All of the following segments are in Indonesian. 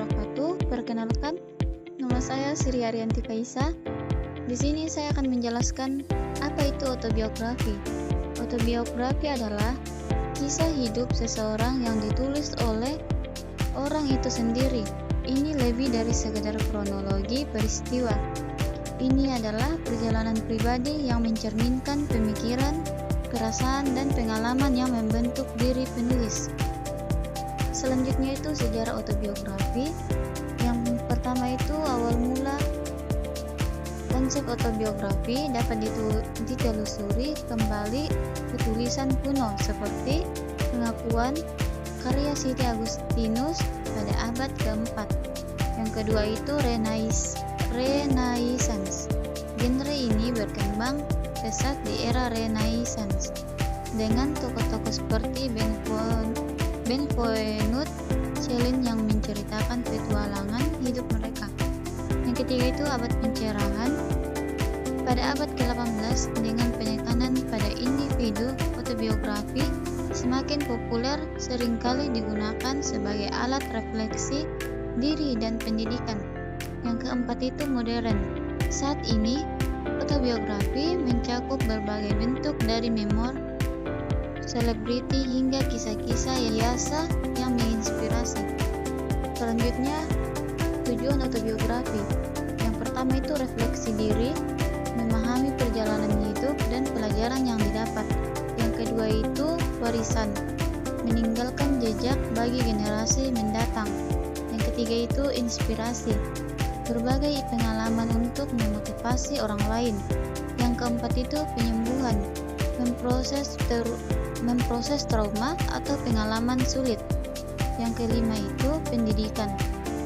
wabarakatuh. Perkenalkan, nama saya Sri Arianti Kaisa. Di sini saya akan menjelaskan apa itu autobiografi. Autobiografi adalah kisah hidup seseorang yang ditulis oleh orang itu sendiri. Ini lebih dari sekedar kronologi peristiwa. Ini adalah perjalanan pribadi yang mencerminkan pemikiran, perasaan, dan pengalaman yang membentuk diri penulis. Selanjutnya itu sejarah autobiografi. Yang pertama itu awal mula konsep autobiografi dapat ditelusuri kembali ke tulisan kuno seperti pengakuan karya Siti Agustinus pada abad keempat. Yang kedua itu Renaissance. Genre ini berkembang pesat di era Renaissance dengan tokoh-tokoh seperti Benvenuto Cellini yang menceritakan petualangan hidup mereka. Yang ketiga itu abad pencerahan. Pada abad ke-18 dengan penekanan pada individu, autobiografi semakin populer, seringkali digunakan sebagai alat refleksi diri dan pendidikan. Yang keempat itu modern. Saat ini, autobiografi mencakup berbagai bentuk dari memor selebriti hingga kisah-kisah biasa yang menginspirasi. Selanjutnya, tujuan autobiografi. Yang pertama itu refleksi diri, memahami perjalanan hidup dan pelajaran yang didapat. Yang kedua itu warisan, meninggalkan jejak bagi generasi mendatang. Yang ketiga itu inspirasi, berbagai pengalaman untuk memotivasi orang lain. Yang keempat itu penyembuhan, memproses trauma atau pengalaman sulit. Yang kelima itu pendidikan,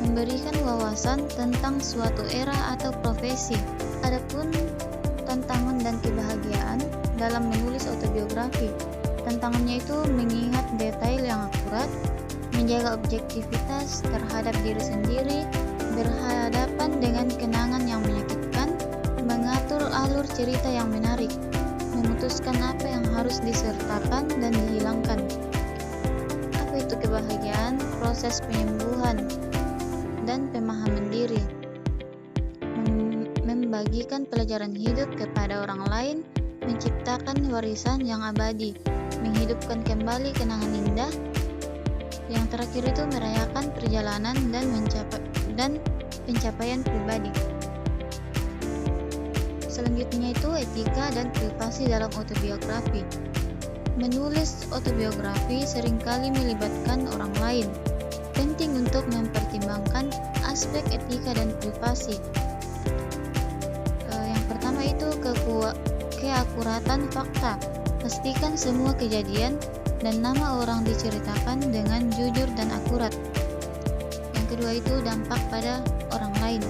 memberikan wawasan tentang suatu era atau profesi. Adapun tantangan dan kebahagiaan dalam menulis autobiografi. Tantangannya itu mengingat detail yang akurat, menjaga objektivitas terhadap diri sendiri, berhadapan dengan kenangan yang menyakitkan, mengatur alur cerita yang menarik, memutuskan apa yang harus disertakan dan dihilangkan. Apa itu kebahagiaan? Proses penyembuhan dan pemahaman diri, membagikan pelajaran hidup kepada orang lain, menciptakan warisan yang abadi, menghidupkan kembali kenangan indah. Yang terakhir itu merayakan perjalanan dan pencapaian pribadi. Selanjutnya itu etika dan privasi dalam autobiografi. Menulis autobiografi seringkali melibatkan orang lain. Penting untuk mempertimbangkan aspek etika dan privasi. Yang pertama itu keakuratan fakta. Pastikan semua kejadian dan nama orang diceritakan dengan jujur dan akurat. Yang kedua itu dampak pada orang lain.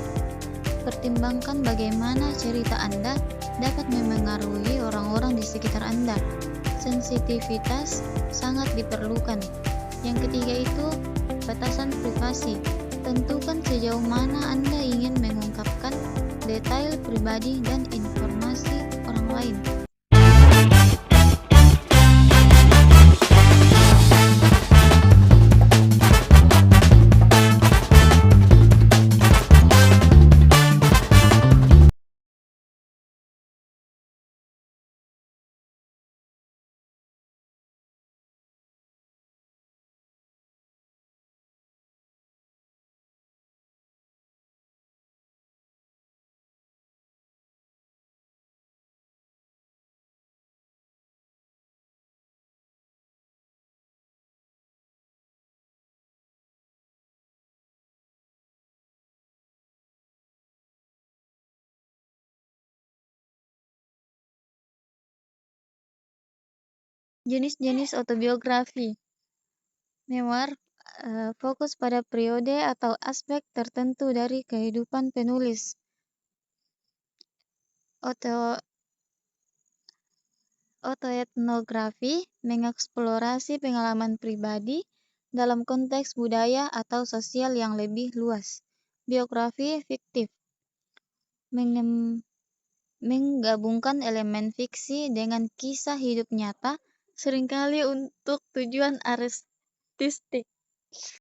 Pertimbangkan bagaimana cerita Anda dapat memengaruhi orang-orang di sekitar Anda. Sensitivitas sangat diperlukan. Yang ketiga itu batasan privasi. Tentukan sejauh mana Anda ingin mengungkapkan detail pribadi dan informasi orang lain. Jenis-jenis autobiografi. Memoir fokus pada periode atau aspek tertentu dari kehidupan penulis. Autoetnografi mengeksplorasi pengalaman pribadi dalam konteks budaya atau sosial yang lebih luas. Biografi fiktif menggabungkan elemen fiksi dengan kisah hidup nyata, seringkali untuk tujuan artistik.